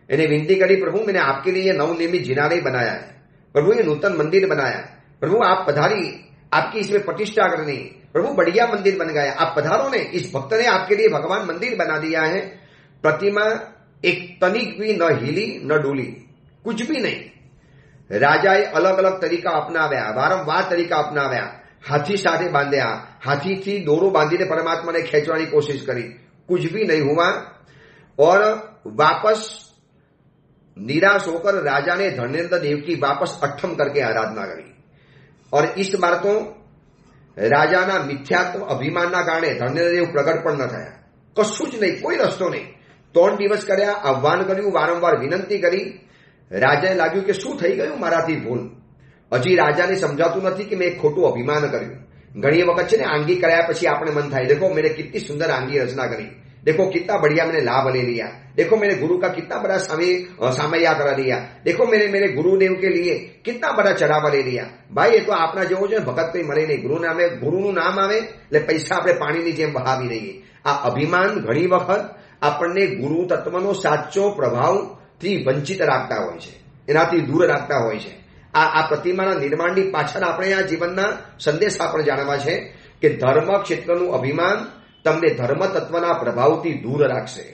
એને विनती करी, प्रभु मैंने आपके लिए नवनिर्मित जिनालय बनाया है, प्रभु ये नूतन मंदिर बनाया, प्रभु आप पधारी, आपकी इसमें प्रतिष्ठा करनी, प्रभु बढ़िया मंदिर बन गया, आप पधारो ने, इस भक्त ने आपके लिए भगवान मंदिर बना दिया है। प्रतिमा एक तनिक भी न हिली न डोली, कुछ भी नहीं। राजाए अलग अलग तरीका अपनाव्या, वारंवार तरीका अपनाव्या, हाथी साथे बांध्या, हाथी थी दोरो बांधीने परमात्मा ने खेचवानी कोशिश करी, कुछ भी नहीं हुआ। और वापस निराश होकर राजा ने धर्मेंद्र देव की वापस अट्ठम करके आराधना करी, और इस बार तो राजाना मिथ्यात्व अभिमानना कारणे धर्मेंद्र देव प्रगट पण न थया, कशुं ज नहीं, कोई रस्तो नहीं। 3 દિવસ કર્યા, આહ્વાન કર્યું, વારંવાર વિનંતી કરી, રાજાને લાગ્યું કે શું થઈ ગયું મારાથી ભૂલ, હજી રાજાને સમજાતું નથી કે મેં ખોટું અભિમાન કર્યું। ઘણી વખત છે ને આંગી કર્યા પછી આપણે મન થાય, देखो मैंने कितनी सुंदर आंगी रचना करी, देखो कितना बढ़िया मैंने लाभ ले लिया, देखो मैंने गुरु का कितना बड़ा सामया करा दिया, देखो मैंने मेरे गुरुदेव के लिए कितना बड़ा चढ़ावा ले लिया। भाई ये तो आपना जेवो छे, भगत कोई मरे नहीं, गुरुનું નામ આવે એટલે પૈસા આપણે પાણીની જેમ બહાવી દઈએ। આ અભિમાન ઘણી વખત આપણને ગુરુ તત્વનો સાચો પ્રભાવથી વંચિત રાખતા હોય છે, એનાથી દૂર રાખતા હોય છે। આ પ્રતિમાના નિર્માણની પાછળ આપણે આ જીવનના સંદેશા પણ જાણવા છે કે ધર્મ ક્ષેત્રનું અભિમાન તમને ધર્મ તત્વના પ્રભાવથી दूर રાખશે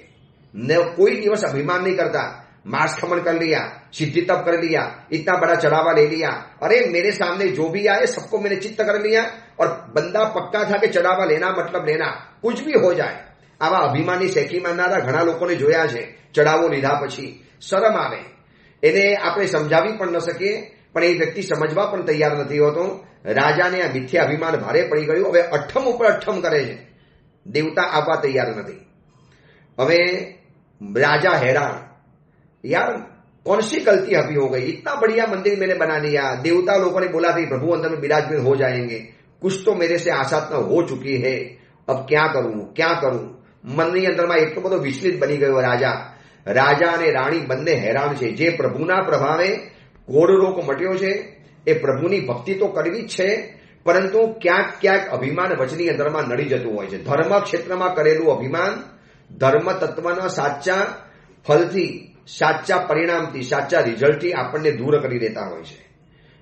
ने। कोई दिवस अभिमान नहीं करता, मार्स खमन कर लिया, सिद्धि तप कर लिया, इतना बड़ा चढ़ावा ले लिया, अरे मेरे सामने जो भी आए सबको मैंने चित्त कर लिया, और बंदा पक्का था कि चढ़ावा लेना मतलब लेना, कुछ भी हो जाए। आवा अभिमानी शेखी माननारा घणा लोकोने जोया छे, चढ़ावो लीधा પછી શરમ આવે, એને આપણે સમજાવી પણ ન શકીએ, પણ એ વ્યક્તિ સમજવા પણ તૈયાર નથી હોતો। રાજાને આ મિથ્યા અભિમાન ભારે પડી ગયું, હવે અઠમ ઉપર અઠમ કરે છે, देवता आपवा तैयार नहीं। હવે राजा हैरान, यार कौन सी गलती अभी हो गई, इतना बढ़िया मंदिर मैंने बना दिया, देवता लोगों ने बोला कि प्रभु अंदर में विराजमान हो जाएंगे, कुछ तो मेरे से आशा हो चुकी है, अब क्या करूं। मन ની અંદરમાં એટલો બધો વિચલિત બની ગયો રાજા અને રાણી બંને હેરાન છે। જે પ્રભુના પ્રભાવે ઘોર રોગ મટ્યો છે, એ પ્રભુની ભક્તિ તો કરવી જ છે, પરંતુ ક્યાંક અભિમાન વચની અંદરમાં નડી જતું હોય છે। ધર્મ ક્ષેત્રમાં કરેલું અભિમાન ધર્મ તત્વના સાચા ફલથી, સાચા પરિણામથી, સાચા રિઝલ્ટથી આપણને દૂર કરી દેતા હોય છે।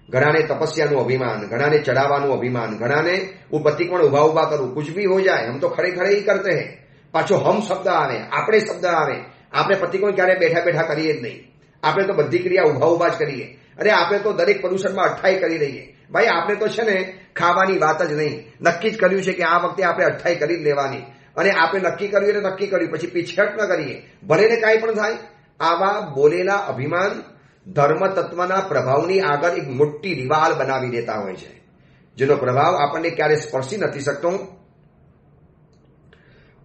ઘણાને તપસ્યાનું અભિમાન, ઘણાને ચढ़ાવાનું અભિમાન, ઘણાને હું પતિ પણ ઉભા કરું, कुछ भी हो जाए, हम तो खड़े ही करते हैं। પાછો હમ શબ્દ આવે, આપણે શબ્દ આવે, આપણે પતિ કોઈ ક્યારે બેઠા કરીએ જ નહીં, આપણે તો બધી ક્રિયા ઉભા જ કરીએ। અરે આપણે તો દરેક પ્રદૂષણમાં અઠ્ઠાઈ કરી રહીએ, ભાઈ આપણે તો છે ને ખાવાની વાત જ નહીં, નક્કી જ કર્યું છે કે આ વખતે આપણે અઠ્ઠાઈ કરી જ લેવાની, અને આપણે નક્કી કર્યું એટલે નક્કી કર્યું, પછી પીછેહટ ન કરીએ, ભલે ને કાંઈ પણ થાય. આવા બોલેલા અભિમાન ધર્મ તત્વના પ્રભાવની આગળ એક મોટી દિવાલ બનાવી દેતા હોય છે, જેનો પ્રભાવ આપણને ક્યારે સ્પર્શી નથી શકતો.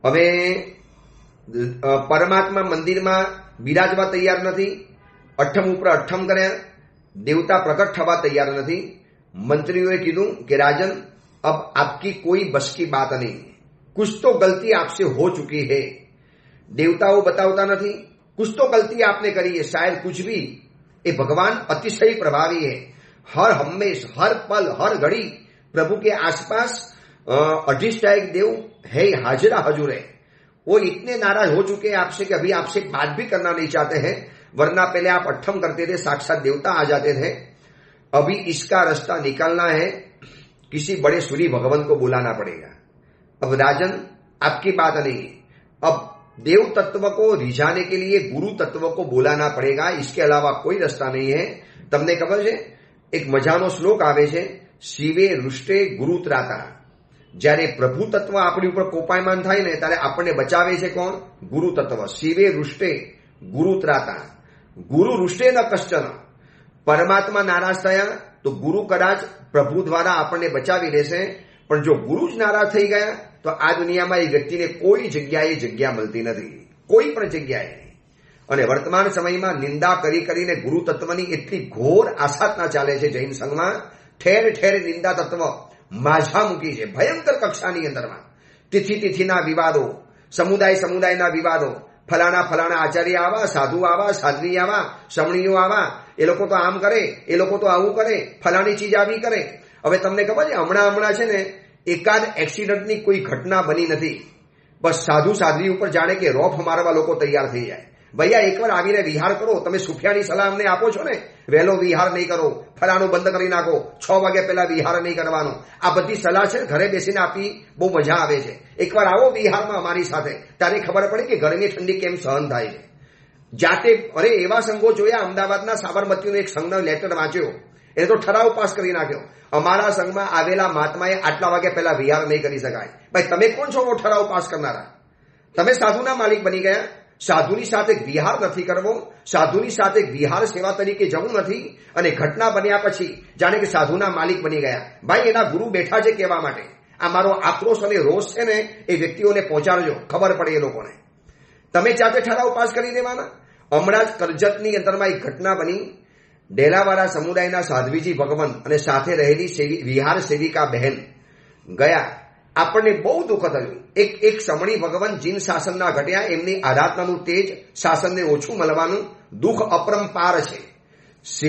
હવે પરમાત્મા મંદિરમાં બિરાજવા તૈયાર નથી, અઠ્ઠમ ઉપર અઠ્ઠમ કર્યા, દેવતા પ્રકટ થવા તૈયાર નથી. મંત્રીઓએ કીધું કે રાજન, अब आपकी कोई बस की बात नहीं, कुछ तो गलती आपसे हो चुकी है. देवताओं बतावता નથી, कुछ तो गलती आपने करी है, शायद कुछ भी. ये भगवान अतिशय प्रभावी है, हर हमेश हर पल हर घड़ी प्रभु के आसपास अधिष्ठायक देव है, हाजिरा हजूर है. वो इतने नाराज हो चुके हैं आपसे कि अभी आपसे बात भी करना नहीं चाहते हैं, वरना पहले आप अट्ठम करते थे, साक्षात देवता आ जाते थे. अभी इसका रास्ता निकालना है, किसी बड़े सूरी भगवान को बुलाना पड़ेगा. अब राजन आपकी बात नहीं, अब देव तत्व को रिझाने के लिए गुरु तत्व को बुलाना पड़ेगा, इसके अलावा कोई रास्ता नहीं है. તમને ખબર છે એક મજાનો શ્લોક આવે છે, શિવે રુષ્ટે ગુરુ ત્રાતા. જ્યારે પ્રભુ તત્વ આપણી ઉપર કોપાયમાન થાય ને ત્યારે આપણને બચાવે છે કોણ? ગુરુ તત્વ. શિવે રુષ્ટે ગુરુ ત્રાતા, ગુરુ રુષ્ટે ન કશ્ચન. પરમાત્મા નારાજ થયા તો ગુરુ કદાચ પ્રભુ દ્વારા આપણને બચાવી લેશે, પણ જો ગુરુ જ નારાજ થઈ ગયા તો આ દુનિયામાં એ વ્યક્તિને કોઈ જગ્યાએ જગ્યા મળતી નથી, કોઈ પણ જગ્યાએ. અને વર્તમાન સમયમાં નિંદા કરી કરીને ગુરુ તત્વની એટલી ઘોર આસાધના ચાલે છે જૈન સંઘમાં, ઠેર ઠેર નિંદા તત્વ માઝા મૂકી છે, ભયંકર કક્ષાની અંદરમાં. તિથિના વિવાદો, સમુદાયના વિવાદો, ફલાણા આચાર્ય આવા, સાધુ આવા, સાધ્વી આવા, સમણીઓ આવા, એ લોકો તો આમ કરે, એ લોકો તો આવું કરે, ફલાણી ચીજ આવી કરે. હવે તમને ખબર છે હમણાં છે ને એકાદ એક્સિડન્ટની કોઈ ઘટના બની નથી, બસ સાધુ સાધ્વી ઉપર જાણે કે રોફ મારવા લોકો તૈયાર થઈ જાય. ભૈયા એકવાર આવીને વિહાર કરો, તમે સુફિયાની સલાહ અમને આપો છો ને, વહેલો વિહાર નહીં કરો, ફલાણું બંધ કરી નાખો, 6 વાગ્યા પહેલા વિહાર નહીં કરવાનો. આ બધી સલાહ છે ઘરે બેસીને આપી, બહુ મજા આવે છે. એકવાર આવો વિહારમાં અમારી સાથે, ત્યારે ખબર પડે કે ગરમી ઠંડી કેમ સહન થાય છે. જાતે અરે એવા સંઘો જોયા, અમદાવાદના સાબરમતીનો એક સંઘનો લેટર વાંચ્યો, એને તો ઠરાવ પાસ કરી નાખ્યો, અમારા સંઘમાં આવેલા મહાત્માએ આટલા વાગ્યા પહેલા વિહાર નહીં કરી શકાય. ભાઈ તમે કોણ છો ઠરાવ પાસ કરનારા? તમે સાધુના માલિક બની ગયા. સાધુની સાથે વિહાર નથી કરવો, સાધુની સાથે વિહાર સેવા તરીકે જવું નથી, અને ઘટના બન્યા પછી જાણે કે સાધુના માલિક બની ગયા. ભાઈ એના ગુરુ બેઠા છે કહેવા માટે. આ મારો આક્રોશ અને રોષ છે ને એ વ્યક્તિઓને પહોંચાડજો, ખબર પડે એ લોકોને. તમે જાતે ઠરાવ પાસ કરી દેવાના. હમણાં જ કરજતની અંદરમાં એક ઘટના બની, ડેલાવાળા સમુદાયના સાધ્વીજી ભગવાન અને સાથે રહેલી વિહાર સેવિકા બહેન ગયા. આપણને બહુ દુઃખ થયું. એક સમણી ભગવાન જીન શાસનના ઘટ્યા, એમની આરાધનાનું તેજ શાસનને ઓછું મળવાનું દુઃખ અપરંપાર છે.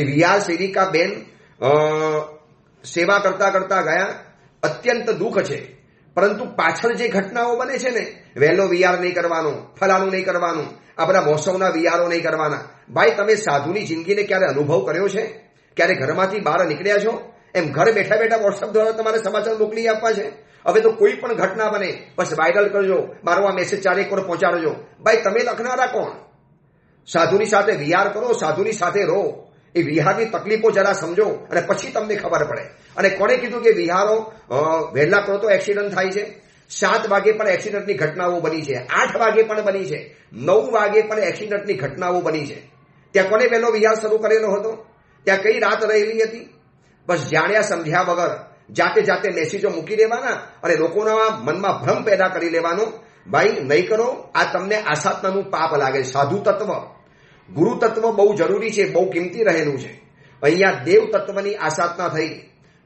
વિહાર સેવિકા બેન સેવા કરતા કરતા ગયા, અત્યંત દુઃખ છે. પરંતુ પાછળ જે ઘટનાઓ બને છે ને, વહેલો વિહાર નહીં કરવાનો, ફલાણું નહીં કરવાનું, આ બધા મોસમના વિહારો નહીં કરવાના. ભાઈ તમે સાધુની જિંદગીને ક્યારે અનુભવ કર્યો છે? ક્યારે ઘરમાંથી બહાર નીકળ્યા છો? એમ ઘર બેઠા બેઠા વોટ્સઅપ દ્વારા તમારે સમાચાર મોકલી આપવા છે. હવે તો કોઈ પણ ઘટના બને બસ વાયરલ કરજો, મારો આ મેસેજ ચારેક વાર પહોંચાડજો. ભાઈ તમે લખનારા કોણ? સાધુની સાથે વિહાર કરો, સાધુની સાથે રહો. એ વિહારની તકલીફો જરા સમજો અને પછી તમને ખબર પડે. અને કોણે કીધું કે વિહારો વહેલા કરો તો એક્સિડન્ટ થાય છે? 7 વાગે પણ એક્સિડન્ટની ઘટનાઓ બની છે, 8 વાગે પણ બની છે, 9 વાગે પણ એક્સિડન્ટની ઘટનાઓ બની છે. ત્યાં કોને વહેલો વિહાર શરૂ કરેલો હતો? ત્યાં કઈ રાત રહેલી હતી? બસ જાણ્યા સમજ્યા વગર જાતે મેસેજો મૂકી દેવાના અને લોકોના મનમાં ભ્રમ પેદા કરી લેવાનો. ભાઈ નહીં કરો, આ તમને આસાધનાનું પાપ લાગે. સાધુ તત્વ, ગુરુ તત્વ બહુ જરૂરી છે, બહુ કિંમતી રહેલું છે. અહીંયા દેવ તત્વની આસાધના થઈ.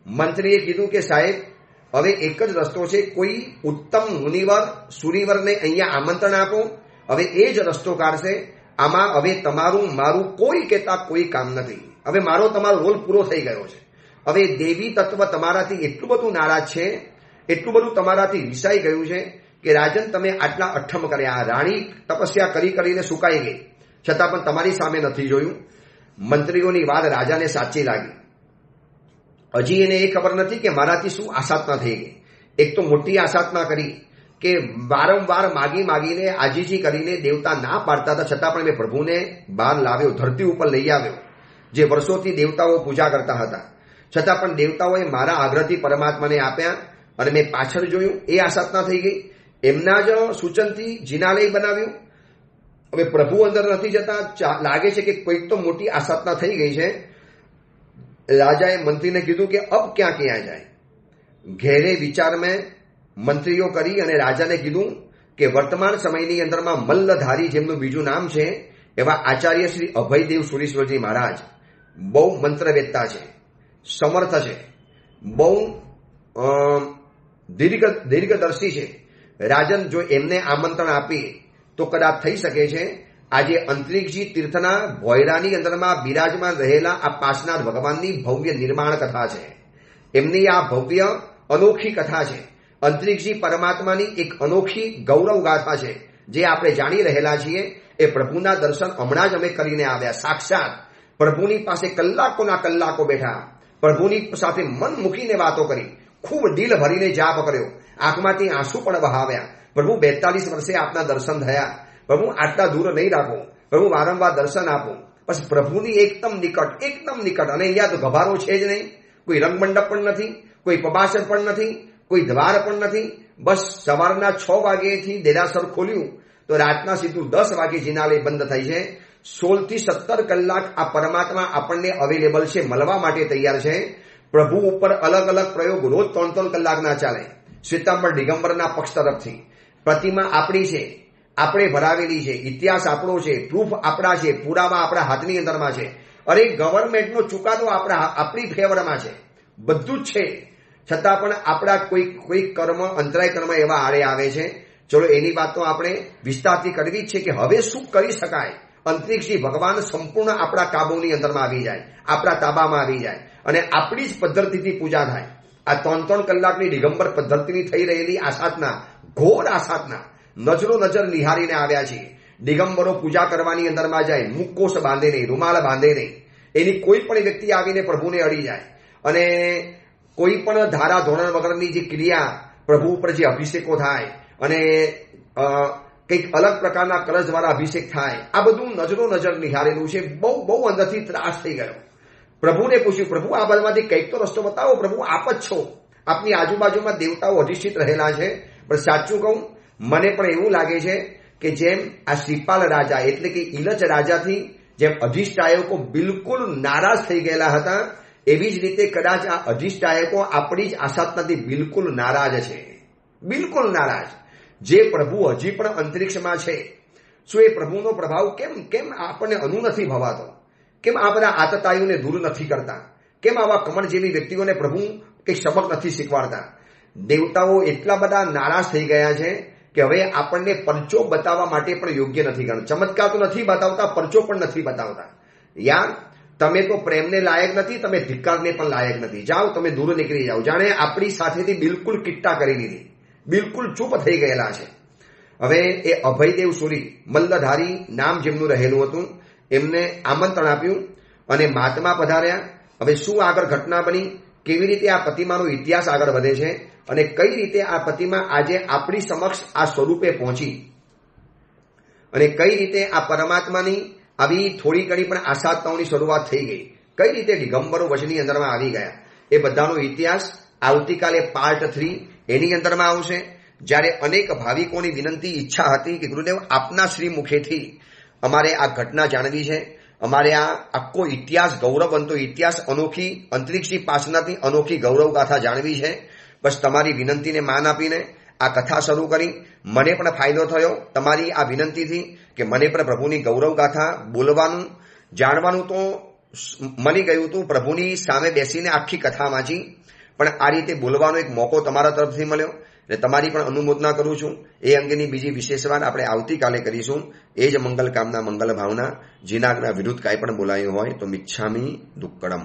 મંત્રીએ કીધું કે સાહેબ હવે એક જ રસ્તો છે, કોઈ ઉત્તમ મુનિવર સુરીવરને અહીંયા આમંત્રણ આપો, હવે એ જ રસ્તો કાઢશે. આમાં હવે તમારું મારું કોઈ કહેતા કોઈ કામ નથી. હવે મારો તમારો રોલ પૂરો થઈ ગયો છે. હવે દેવી તત્વ તમારાથી એટલું બધું નારાજ છે, એટલું બધું તમારાથી વિસાઈ ગયું છે કે રાજન તમે આટલા અઠ્ઠમ કર્યા. રાણી તપસ્યા કરીને સુકાઈ ગઈ, છતાં પણ તમારી સામે નથી જોયું. મંત્રીઓની વાત રાજાને સાચી લાગી. હજી એને એ ખબર નથી કે મારાથી શું આસાધના થઈ ગઈ. એક તો મોટી આસાધના કરી કે વારંવાર માગીને આજીજી કરીને દેવતા ના પાડતા હતા, છતાં પણ મેં પ્રભુને બહાર લાવ્યો, ધરતી ઉપર લઈ આવ્યો. જે વર્ષોથી દેવતાઓ પૂજા કરતા હતા, છતાં પણ દેવતાઓએ મારા આગ્રહથી પરમાત્માને આપ્યા અને મેં પાછળ જોયું, એ આસાધના થઈ ગઈ. એમના જ સૂચનથી જિનાલય બનાવ્યું. હવે પ્રભુ અંદર નથી જતા, લાગે છે કે કોઈક તો મોટી આસાધના થઈ ગઈ છે. રાજાએ મંત્રીને કીધું કે અબ ક્યાં જાય. ઘેરે વિચાર મેં મંત્રીઓ કરી અને રાજાને કીધું કે વર્તમાન સમયની અંદરમાં મલ્લધારી જેમનું બીજું નામ છે એવા આચાર્ય શ્રી અભયદેવ સુરેશ્વરજી મહારાજ બહુ મંત્રવેત્તા છે, સમર્થ છે, બહુ દીર્ઘદર્શી છે. રાજન જો એમને આમંત્રણ આપીએ તો કદાચ થઈ શકે છે આજે અંતરિક્ષજી તીર્થના ભોયરાની અંદરમાં બિરાજમાન રહેલા આ પાસનાથ ભગવાનની ભવ્ય નિર્માણ કથા છે. એમની આ ભવ્ય અનોખી કથા છે. અંતરિક્ષજી પરમાત્માની એક અનોખી ગૌરવ ગાથા છે જે આપણે જાણી રહેલા છીએ. એ પ્રભુના દર્શન હમણાં જ અમે કરીને આવ્યા. સાક્ષાત પ્રભુની પાસે કલાકોના કલાકો બેઠા, પ્રભુની સાથે મન મૂકીને વાતો કરી, ખૂબ દિલ ભરીને જાપ કર્યો, આંખમાંથી આંસુ પણ વહાવ્યા. પ્રભુ 42 વર્ષે આપના દર્શન થયા, પ્રભુ આટલા દૂર નહીં રાખો, પ્રભુ વારંવાર દર્શન આપો. બસ પ્રભુની એકદમ નિકટ. અને અહીંયા તો ગભારો છે જ નહીં, કોઈ રંગમંડપ પણ નથી, કોઈ પબાસર પણ નથી, કોઈ દ્વાર પણ નથી. બસ સવારના 6 વાગ્યેથી દેરાસર ખોલ્યું તો રાતના સીધું 10 વાગે જિનાલય બંધ થાય છે. 16 થી 17 કલાક આ પરમાત્મા આપણને અવેલેબલ છે, મળવા માટે તૈયાર છે. પ્રભુ ઉપર અલગ અલગ પ્રયોગ રોજ 3-3 કલાકના ચાલે. શ્વેતાંબર દિગંબરના પક્ષ તરફથી પ્રતિમા આપણી છે, આપણે ભરાવેલી છે, ઇતિહાસ આપણો છે, પ્રૂફ આપણા છે, પુરાવા આપણા હાથની અંદરમાં છે. અરે ગવર્મેન્ટનો ચુકાદો આપણી ફેવરમાં છે, બધું જ છે. છતાં પણ આપણા કોઈ કર્મ, અંતરાય કર્મ એવા આડે આવે છે. ચલો એની વાત તો આપણે વિસ્તારથી કરવી જ છે કે હવે શું કરી શકાય. અંતરિક્ષી ભગવાન સંપૂર્ણ આપણા કાબુની અંદરમાં આવી જાય, આપણા તાબામાં આવી જાય અને આપણી જ પદ્ધતિથી પૂજા થાય. આ 3-3 કલાકની દિગંબર પદ્ધતિની થઈ રહેલી આસાધના, ઘોર આસાધના, નજરો નજર નિહારીને આવ્યા છીએ. દિગંબરો પૂજા કરવાની અંદરમાં જાય, મુખકોશ બાંધે નહીં, રૂમાલ બાંધે નહીં. એની કોઈ પણ વ્યક્તિ આવીને પ્રભુને અડી જાય અને કોઈ પણ ધારા ધોરણ વગરની જે ક્રિયા, પ્રભુ ઉપર જે અભિષેકો થાય અને કંઈક અલગ પ્રકારના કલશ દ્વારા અભિષેક થાય, આ બધું નજરો નજર નિહારેલું છે. બહુ અંદરથી ત્રાસ થઈ ગયો. પ્રભુને પૂછ્યું, પ્રભુ આ બધામાંથી કંઈક તો રસ્તો બતાવો, પ્રભુ આપ જ છો, આપની આજુબાજુમાં દેવતાઓ અધિષ્ઠિત રહેલા છે. પણ સાચું કહું, મને પણ એવું લાગે છે કે જેમ આ શ્રીપાલ રાજા એટલે કે ઇલચ રાજાથી જેમ અધિષ્ઠાયકો બિલકુલ નારાજ થઈ ગયેલા હતા, એવી જ રીતે કદાચ આ અધિષ્ઠાયકો આપણી જ આસાધનાથી બિલકુલ નારાજ છે, બિલકુલ નારાજ. જે પ્રભુ હજી પણ અંતરિક્ષમાં છે, શું એ પ્રભુનો પ્રભાવ કેમ આપણને અનુ નથી ભવાતો? કેમ આ બધા આતતાયુને દૂર નથી કરતા? કેમ આવા કમળ જેવી વ્યક્તિઓને પ્રભુ કંઈક સબક નથી શીખવાડતા? દેવતાઓ એટલા બધા નારાજ થઈ ગયા છે કે હવે આપણને પરચો બતાવવા માટે પણ યોગ્ય નથી ગણતા. ચમત્કાર તો નથી બતાવતા, પરચો પણ નથી બતાવતા. યાર, તમે તો પ્રેમને લાયક નથી, તમે ધિક્કારને પણ લાયક નથી. જાઓ, તમે દૂર નીકળી જાઓ. જાણે આપણી સાથેથી બિલકુલ કિટ્ટા કરી દીધી, બિલકુલ ચૂપ થઈ ગયેલા છે. હવે એ અભયદેવ સુરી, મલ્લધારી નામ જેમનું રહેલું હતું, એમને આમંત્રણ આપ્યું અને મહાત્મા પધાર્યા. હવે શું આગળ ઘટના બની, કેવી રીતે આ પ્રતિમાનો ઇતિહાસ આગળ વધે છે અને કઈ રીતે આ પ્રતિમા આજે આપણી સમક્ષ આ સ્વરૂપે પહોંચી અને કઈ રીતે આ પરમાત્માની આવી થોડી ઘણી પણ આસાધનાઓની શરૂઆત થઈ ગઈ, કઈ રીતે દિગંબરો વચની અંદરમાં આવી ગયા, એ બધાનો ઇતિહાસ આવતીકાલે પાર્ટ 3 એની અંદરમાં આવશે. જ્યારે અનેક ભાવિકોની વિનંતી, ઈચ્છા હતી કે ગુરુદેવ આપના શ્રી મુખેથી અમારે આ ઘટના જાણવી છે, અમારે આ આખો ઇતિહાસ, ગૌરવવંતો ઇતિહાસ, અનોખી અંતરિક્ષી પાસનાથી અનોખી ગૌરવ ગાથા જાણવી છે. બસ તમારી વિનંતીને માન આપીને આ કથા શરૂ કરી. મને પણ ફાયદો થયો તમારી આ વિનંતીથી કે મને પણ પ્રભુની ગૌરવ ગાથા બોલવાનું, જાણવાનું તો મળી ગયું હતું. પ્રભુની સામે બેસીને આખી કથા વાંચી, પણ આ રીતે બોલવાનો એક મોકો તમારા તરફથી મળ્યો એટલે તમારી પણ અનુમોદના કરું છું. એ અંગેની બીજી વિશેષ વાત આપણે આવતીકાલે કરીશું. એ જ મંગલ કામના, મંગલ ભાવના. જીનાગના વિરુદ્ધ કાંઈ પણ બોલાયું હોય તો મિચ્છામી દુક્કડમ.